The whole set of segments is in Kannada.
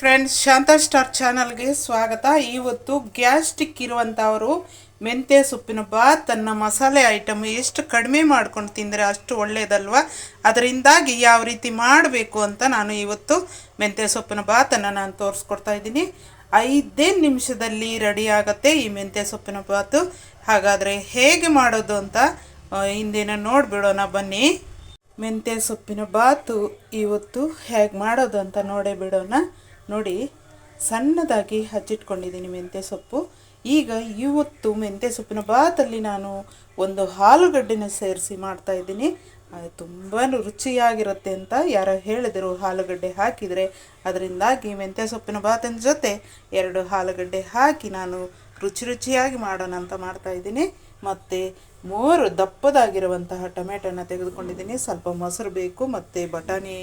ಫ್ರೆಂಡ್ಸ್, ಶಾಂತಾ ಸ್ಟಾರ್ ಚಾನಲ್ಗೆ ಸ್ವಾಗತ. ಇವತ್ತು ಗ್ಯಾಸ್ಟ್ರಿಕ್ ಇರುವಂಥವರು ಮೆಂತ್ಯ ಸೊಪ್ಪಿನ ಬಾತನ್ನು ಮಸಾಲೆ ಐಟಮ್ ಎಷ್ಟು ಕಡಿಮೆ ಮಾಡ್ಕೊಂಡು ತಿಂದರೆ ಅಷ್ಟು ಒಳ್ಳೆಯದಲ್ವ. ಅದರಿಂದಾಗಿ ಯಾವ ರೀತಿ ಮಾಡಬೇಕು ಅಂತ ನಾನು ಇವತ್ತು ಮೆಂತ್ಯ ಸೊಪ್ಪಿನ ಬಾತನ್ನು ನಾನು ತೋರಿಸ್ಕೊಡ್ತಾ ಇದ್ದೀನಿ. 5 ನಿಮಿಷದಲ್ಲಿ ರೆಡಿ ಆಗುತ್ತೆ ಈ ಮೆಂತ್ಯ ಸೊಪ್ಪಿನ ಬಾತು. ಹಾಗಾದರೆ ಹೇಗೆ ಮಾಡೋದು ಅಂತ ಹಿಂದಿನ ನೋಡಿಬಿಡೋಣ ಬನ್ನಿ. ಮೆಂತ್ಯ ಸೊಪ್ಪಿನ ಬಾತು ಇವತ್ತು ಹೇಗೆ ಮಾಡೋದು ಅಂತ ನೋಡೇ ಬಿಡೋಣ. ನೋಡಿ, ಸಣ್ಣದಾಗಿ ಹಚ್ಚಿಟ್ಕೊಂಡಿದ್ದೀನಿ ಮೆಂತ್ಯ ಸೊಪ್ಪು. ಈಗ ಇವತ್ತು ಮೆಂತ್ಯ ಸೊಪ್ಪಿನ ಬಾತಲ್ಲಿ ನಾನು ಒಂದು ಆಲೂಗಡ್ಡೆನ ಸೇರಿಸಿ ಮಾಡ್ತಾಯಿದ್ದೀನಿ. ತುಂಬ ರುಚಿಯಾಗಿರುತ್ತೆ ಅಂತ ಯಾರೋ ಹೇಳಿದರು ಆಲೂಗಡ್ಡೆ ಹಾಕಿದರೆ. ಅದರಿಂದಾಗಿ ಮೆಂತ್ಯ ಸೊಪ್ಪಿನ ಬಾತಿನ ಜೊತೆ 2 ಆಲೂಗಡ್ಡೆ ಹಾಕಿ ನಾನು ರುಚಿಯಾಗಿ ಮಾಡೋಣ ಅಂತ ಮಾಡ್ತಾಯಿದ್ದೀನಿ. ಮತ್ತು 3 ದಪ್ಪದಾಗಿರುವಂತಹ ಟೊಮೆಟೊನ ತೆಗೆದುಕೊಂಡಿದ್ದೀನಿ. ಸ್ವಲ್ಪ ಮೊಸರು ಬೇಕು, ಮತ್ತು ಬಟಾಣಿ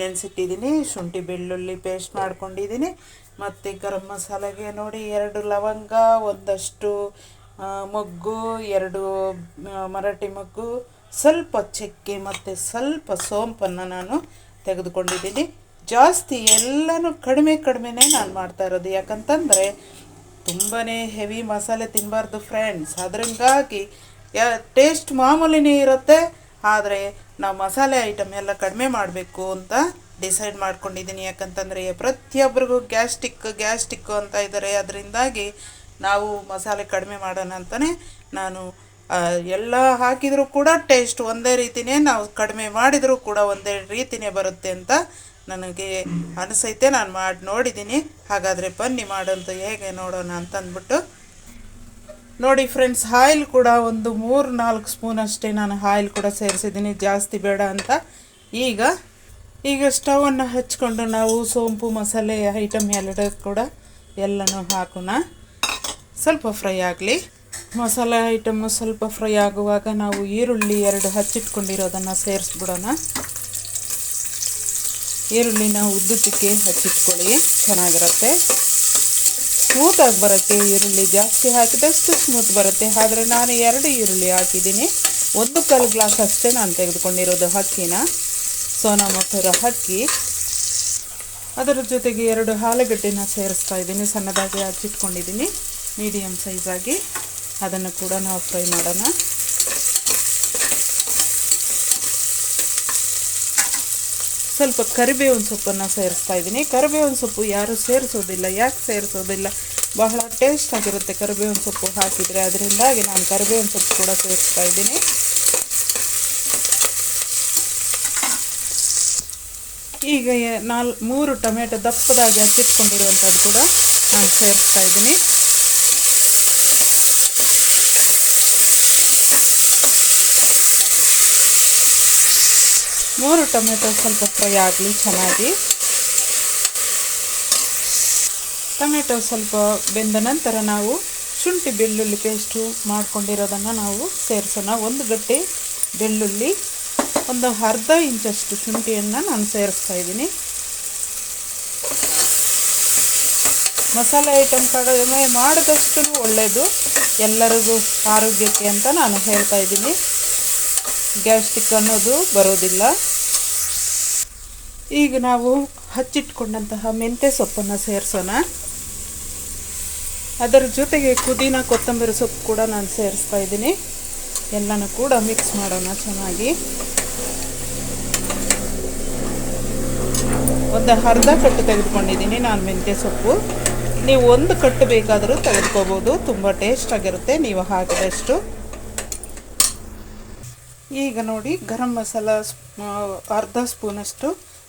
ನೆನೆಸಿಟ್ಟಿದ್ದೀನಿ, ಶುಂಠಿ ಬೆಳ್ಳುಳ್ಳಿ ಪೇಸ್ಟ್ ಮಾಡ್ಕೊಂಡಿದ್ದೀನಿ. ಮತ್ತು ಗರಂ ಮಸಾಲೆಗೆ ನೋಡಿ 2 ಲವಂಗ, ಒಂದಷ್ಟು ಮೊಗ್ಗು, 2 ಮರಾಠಿ ಮೊಗ್ಗು, ಸ್ವಲ್ಪ ಚಕ್ಕೆ ಮತ್ತು ಸ್ವಲ್ಪ ಸೋಂಪನ್ನು ನಾನು ತೆಗೆದುಕೊಂಡಿದ್ದೀನಿ. ಜಾಸ್ತಿ ಎಲ್ಲನೂ ಕಡಿಮೆನೇ ನಾನು ಮಾಡ್ತಾ ಇರೋದು. ಯಾಕಂತಂದರೆ ತುಂಬಾ ಹೆವಿ ಮಸಾಲೆ ತಿನ್ನಬಾರ್ದು ಫ್ರೆಂಡ್ಸ್. ಅದರಿಂದಾಗಿ ಟೇಸ್ಟ್ ಮಾಮೂಲಿನೇ ಇರುತ್ತೆ, ಆದರೆ ನಾವು ಮಸಾಲೆ ಐಟಮ್ ಎಲ್ಲ ಕಡಿಮೆ ಮಾಡಬೇಕು ಅಂತ ಡಿಸೈಡ್ ಮಾಡ್ಕೊಂಡಿದ್ದೀನಿ. ಯಾಕಂತಂದರೆ ಪ್ರತಿಯೊಬ್ಬರಿಗೂ ಗ್ಯಾಸ್ಟಿಕ್ಕು ಅಂತ ಇದ್ದಾರೆ. ಅದರಿಂದಾಗಿ ನಾವು ಮಸಾಲೆ ಕಡಿಮೆ ಮಾಡೋಣ ಅಂತಲೇ ನಾನು ಎಲ್ಲ ಹಾಕಿದರೂ ಕೂಡ ಟೇಸ್ಟ್ ಒಂದೇ ರೀತಿಯೇ, ನಾವು ಕಡಿಮೆ ಮಾಡಿದರೂ ಕೂಡ ಒಂದೇ ರೀತಿಯೇ ಬರುತ್ತೆ ಅಂತ ನನಗೆ ಅನಿಸೈತೆ. ನಾನು ಮಾಡಿ ನೋಡಿದ್ದೀನಿ. ಹಾಗಾದರೆ ಬನ್ನಿ ಮಾಡೋಂಥ ಹೇಗೆ ನೋಡೋಣ ಅಂತ ಅಂದ್ಬಿಟ್ಟು ನೋಡಿ ಫ್ರೆಂಡ್ಸ್. ಆಯಿಲ್ ಕೂಡ ಒಂದು 3-4 ಸ್ಪೂನ್ ಅಷ್ಟೇ ನಾನು ಆಯಿಲ್ ಕೂಡ ಸೇರಿಸಿದ್ದೀನಿ, ಜಾಸ್ತಿ ಬೇಡ ಅಂತ. ಈಗ ಸ್ಟವನ್ನು ಹಚ್ಕೊಂಡು ನಾವು ಸೋಂಪು ಮಸಾಲೆ ಐಟಮ್ ಕೂಡ ಎಲ್ಲನೂ ಹಾಕೋಣ. ಸ್ವಲ್ಪ ಫ್ರೈ ಆಗಲಿ. ಮಸಾಲೆ ಐಟಮ್ಮು ಸ್ವಲ್ಪ ಫ್ರೈ ಆಗುವಾಗ ನಾವು ಈರುಳ್ಳಿ 2 ಹಚ್ಚಿಟ್ಕೊಂಡಿರೋದನ್ನು ಸೇರಿಸ್ಬಿಡೋಣ. ಈರುಳ್ಳಿನ ಉದ್ದುದ್ದಕ್ಕೆ ಹಚ್ಚಿಟ್ಕೊಳ್ಳಿ, ಚೆನ್ನಾಗಿರುತ್ತೆ. ಸ್ಮೂತಾಗಿ ಬರೋಕ್ಕೆ ಈರುಳ್ಳಿ ಜಾಸ್ತಿ ಹಾಕಿದಷ್ಟು ಸ್ಮೂತ್ ಬರುತ್ತೆ. ಆದರೆ ನಾನು 2 ಈರುಳ್ಳಿ ಹಾಕಿದ್ದೀನಿ. 1/4 ಗ್ಲಾಸ್ ಅಷ್ಟೇ ನಾನು ತೆಗೆದುಕೊಂಡಿರೋದು ಅಕ್ಕಿನ, ಸೋನಾ ಮಸೂರ ಅಕ್ಕಿ. ಅದರ ಜೊತೆಗೆ 2 ಆಲೂಗಡ್ಡೆನ ಸೇರಿಸ್ತಾ ಇದ್ದೀನಿ, ಸಣ್ಣದಾಗಿ ಹಚ್ಚಿಟ್ಕೊಂಡಿದ್ದೀನಿ, ಮೀಡಿಯಮ್ ಸೈಜಾಗಿ. ಅದನ್ನು ಕೂಡ ನಾವು ಫ್ರೈ ಮಾಡೋಣ. ಸ್ವಲ್ಪ ಕರಿಬೇವಿನ ಸೊಪ್ಪನ್ನು ಸೇರಿಸ್ತಾ ಇದ್ದೀನಿ. ಕರಿಬೇವಿನ ಸೊಪ್ಪು ಯಾರೂ ಸೇರಿಸೋದಿಲ್ಲ. ಯಾಕೆ ಸೇರಿಸೋದಿಲ್ಲ? ಬಹಳ ಟೇಸ್ಟ್ ಆಗಿರುತ್ತೆ ಕರಿಬೇವಿನ ಸೊಪ್ಪು ಹಾಕಿದರೆ. ಅದರಿಂದಾಗಿ ನಾನು ಕರಿಬೇವಿನ ಸೊಪ್ಪು ಕೂಡ ಸೇರಿಸ್ತಾ ಇದ್ದೀನಿ. ಈಗ 3 ಟೊಮೆಟೊ ದಪ್ಪದಾಗಿ ಹಚ್ಚಿಟ್ಕೊಂಡಿರುವಂಥದ್ದು ಕೂಡ ನಾನು ಸೇರಿಸ್ತಾ ಇದ್ದೀನಿ. ಮೂರು ಟೊಮೆಟೊ ಸ್ವಲ್ಪ ಫ್ರೈ ಆಗಲಿ ಚೆನ್ನಾಗಿ. ಟೊಮೆಟೊ ಸ್ವಲ್ಪ ಬೆಂದ ನಂತರ ನಾವು ಶುಂಠಿ ಬೆಳ್ಳುಳ್ಳಿ ಪೇಸ್ಟು ಮಾಡ್ಕೊಂಡಿರೋದನ್ನು ನಾವು ಸೇರಿಸೋಣ. 1 ಗಡ್ಡೆ ಬೆಳ್ಳುಳ್ಳಿ, ಒಂದು ಅರ್ಧ ಇಂಚಷ್ಟು ಶುಂಠಿಯನ್ನು ನಾನು ಸೇರಿಸ್ತಾ ಇದ್ದೀನಿ. ಮಸಾಲೆ ಐಟಮ್ ಕಡಿಮೆ ಮಾಡಿದಷ್ಟು ಒಳ್ಳೆಯದು ಎಲ್ಲರಿಗೂ ಆರೋಗ್ಯಕ್ಕೆ ಅಂತ ನಾನು ಹೇಳ್ತಾ ಇದ್ದೀನಿ. ಗ್ಯಾಸ್ಟ್ರಿಕ್ ಅನ್ನೋದು ಬರೋದಿಲ್ಲ. ಈಗ ನಾವು ಹಚ್ಚಿಟ್ಕೊಂಡಂತಹ ಮೆಂತ್ಯ ಸೊಪ್ಪನ್ನು ಸೇರಿಸೋಣ. ಅದರ ಜೊತೆಗೆ ಪುದೀನ ಕೊತ್ತಂಬರಿ ಸೊಪ್ಪು ಕೂಡ ನಾನು ಸೇರಿಸ್ತಾ ಇದ್ದೀನಿ. ಎಲ್ಲನೂ ಕೂಡ ಮಿಕ್ಸ್ ಮಾಡೋಣ ಚೆನ್ನಾಗಿ. ಒಂದು ಅರ್ಧ ಕಟ್ಟು ತೆಗೆದುಕೊಂಡಿದ್ದೀನಿ ನಾನು ಮೆಂತ್ಯ ಸೊಪ್ಪು. ನೀವು 1 ಕಟ್ಟು ಬೇಕಾದರೂ ತೆಗೆದುಕೋಬೋದು, ತುಂಬ ಟೇಸ್ಟ್ ಆಗಿರುತ್ತೆ ನೀವು ಹಾಕಿದಷ್ಟು. ಈಗ ನೋಡಿ, ಗರಂ ಮಸಾಲ ಅರ್ಧ ಸ್ಪೂನಷ್ಟು,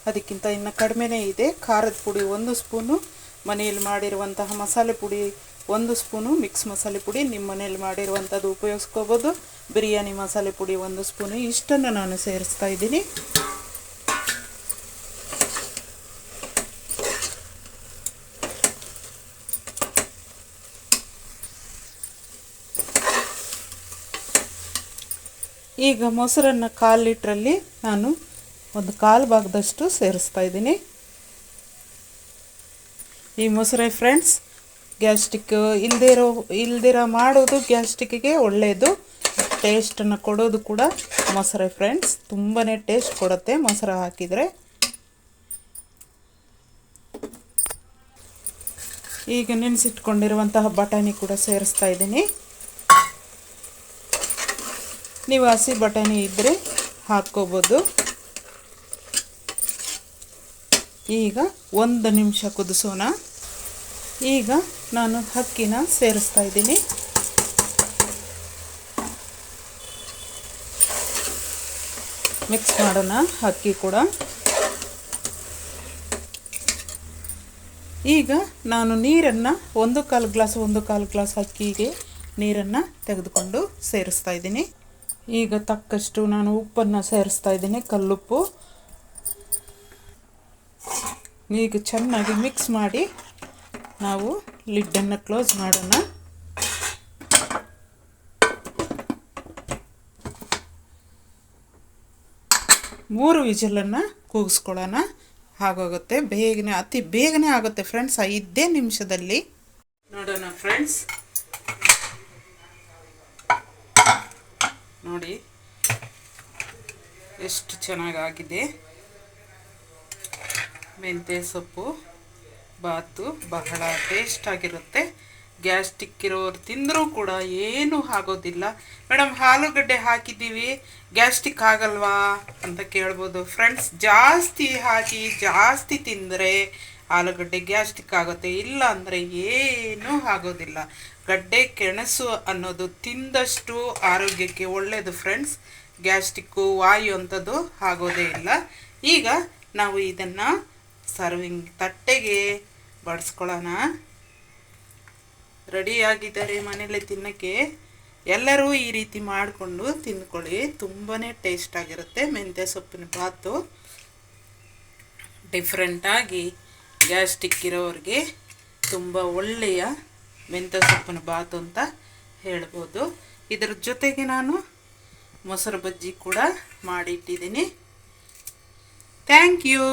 ಅದಕ್ಕಿಂತ ಇನ್ನು ಕಡಿಮೆನೇ ಇದೆ. ಖಾರದ ಪುಡಿ 1 ಸ್ಪೂನು, ಮನೆಯಲ್ಲಿ ಮಾಡಿರುವಂತಹ ಮಸಾಲೆ ಪುಡಿ 1 ಸ್ಪೂನು, ಮಿಕ್ಸ್ ಮಸಾಲೆ ಪುಡಿ ನಿಮ್ಮ ಮನೆಯಲ್ಲಿ ಮಾಡಿರುವಂಥದ್ದು ಉಪಯೋಗಿಸ್ಕೋಬೋದು. ಬಿರಿಯಾನಿ ಮಸಾಲೆ ಪುಡಿ 1 ಸ್ಪೂನು, ಇಷ್ಟನ್ನು ನಾನು ಸೇರಿಸ್ತಾ ಇದ್ದೀನಿ. ಈಗ ಮೊಸರನ್ನು 1/4 ಲೀಟ್ರಲ್ಲಿ ನಾನು ಒಂದು 1/4 ಭಾಗದಷ್ಟು ಸೇರಿಸ್ತಾ ಇದ್ದೀನಿ. ಈ ಮೊಸರೆ ಫ್ರೆಂಡ್ಸ್ ಗ್ಯಾಸ್ಟ್ರಿಕ್ ಇಲ್ದಿರೋ ಮಾಡೋದು ಗ್ಯಾಸ್ಟ್ರಿಕ್ಕಿಗೆ ಒಳ್ಳೆಯದು. ಟೇಸ್ಟನ್ನು ಕೊಡೋದು ಕೂಡ ಮೊಸರೆ ಫ್ರೆಂಡ್ಸ್. ತುಂಬಾ ಟೇಸ್ಟ್ ಕೊಡುತ್ತೆ ಮೊಸರು ಹಾಕಿದರೆ. ಈಗ ನೆನೆಸಿಟ್ಕೊಂಡಿರುವಂತಹ ಬಟಾಣಿ ಕೂಡ ಸೇರಿಸ್ತಾ ಇದ್ದೀನಿ. ನೀವು ಹಸಿ ಬಟಾಣಿ ಇದ್ದರೆ ಹಾಕ್ಕೋಬೋದು. ಈಗ 1 ನಿಮಿಷ ಕುದಿಸೋಣ. ಈಗ ನಾನು ಅಕ್ಕಿನ ಸೇರಿಸ್ತಾ ಇದ್ದೀನಿ. ಮಿಕ್ಸ್ ಮಾಡೋಣ ಅಕ್ಕಿ ಕೂಡ. ಈಗ ನಾನು ನೀರನ್ನು 1/4 ಗ್ಲಾಸ್ ಅಕ್ಕಿಗೆ ನೀರನ್ನು ತೆಗೆದುಕೊಂಡು ಸೇರಿಸ್ತಾ ಇದ್ದೀನಿ. ಈಗ ತಕ್ಕಷ್ಟು ನಾನು ಉಪ್ಪನ್ನು ಸೇರಿಸ್ತಾ ಇದ್ದೀನಿ, ಕಲ್ಲುಪ್ಪು. ಈಗ ಚೆನ್ನಾಗಿ ಮಿಕ್ಸ್ ಮಾಡಿ ನಾವು ಲಿಡ್ಡನ್ನು ಕ್ಲೋಸ್ ಮಾಡೋಣ. ಮೂರು ವಿಜಲನ್ನು ಕೂಗಿಸ್ಕೊಳ್ಳೋಣ. ಆಗೋಗುತ್ತೆ ಬೇಗನೆ, ಅತಿ ಬೇಗನೆ ಆಗುತ್ತೆ ಫ್ರೆಂಡ್ಸ್, 5 ನಿಮಿಷದಲ್ಲಿ. ನೋಡೋಣ ಫ್ರೆಂಡ್ಸ್, ನೋಡಿ ಎಷ್ಟು ಚೆನ್ನಾಗಾಗಿದೆ. ಮೆಂತ್ಯ ಸೊಪ್ಪು ಬಾತು ಬಹಳ ಟೇಸ್ಟಾಗಿರುತ್ತೆ. ಗ್ಯಾಸ್ಟ್ರಿಕ್ ಇರೋರು ತಿಂದರೂ ಕೂಡ ಏನೂ ಆಗೋದಿಲ್ಲ. ಮೇಡಮ್ ಆಲೂಗಡ್ಡೆ ಹಾಕಿದ್ದೀವಿ, ಗ್ಯಾಸ್ಟ್ರಿಕ್ ಆಗಲ್ವಾ ಅಂತ ಕೇಳ್ಬೋದು. ಫ್ರೆಂಡ್ಸ್, ಜಾಸ್ತಿ ಹಾಕಿ ಜಾಸ್ತಿ ತಿಂದರೆ ಆಲೂಗಡ್ಡೆ ಗ್ಯಾಸ್ಟ್ರಿಕ್ ಆಗುತ್ತೆ, ಇಲ್ಲ ಅಂದರೆ ಏನೂ ಆಗೋದಿಲ್ಲ. ಗಡ್ಡೆ ಗೆಣಸು ಅನ್ನೋದು ತಿಂದಷ್ಟು ಆರೋಗ್ಯಕ್ಕೆ ಒಳ್ಳೆಯದು ಫ್ರೆಂಡ್ಸ್. ಗ್ಯಾಸ್ಟ್ರಿಕ್ಕು ವಾಯು ಅಂಥದ್ದು ಆಗೋದೇ ಇಲ್ಲ. ಈಗ ನಾವು ಇದನ್ನು ಸರ್ವಿಂಗ್ ತಟ್ಟೆಗೆ ಬಡಿಸ್ಕೊಳ್ಳೋಣ. ರೆಡಿಯಾಗಿದ್ದಾರೆ ಮನೇಲಿ ತಿನ್ನೋಕ್ಕೆ. ಎಲ್ಲರೂ ಈ ರೀತಿ ಮಾಡಿಕೊಂಡು ತಿಂದ್ಕೊಳ್ಳಿ, ತುಂಬಾ ಟೇಸ್ಟಾಗಿರುತ್ತೆ. ಮೆಂತ್ಯ ಸೊಪ್ಪಿನ ಬಾತು ಡಿಫ್ರೆಂಟಾಗಿ ಗ್ಯಾಸ್ಟ್ರಿಕ್ ಇರೋರಿಗೆ ತುಂಬ ಒಳ್ಳೆಯ ಮೆಂತ್ಯ ಸೊಪ್ಪಿನ ಬಾತು ಅಂತ ಹೇಳ್ಬೋದು. ಇದರ ಜೊತೆಗೆ ನಾನು ಮೊಸರು ಬಜ್ಜಿ ಕೂಡ ಮಾಡಿಟ್ಟಿದ್ದೀನಿ. Thank you.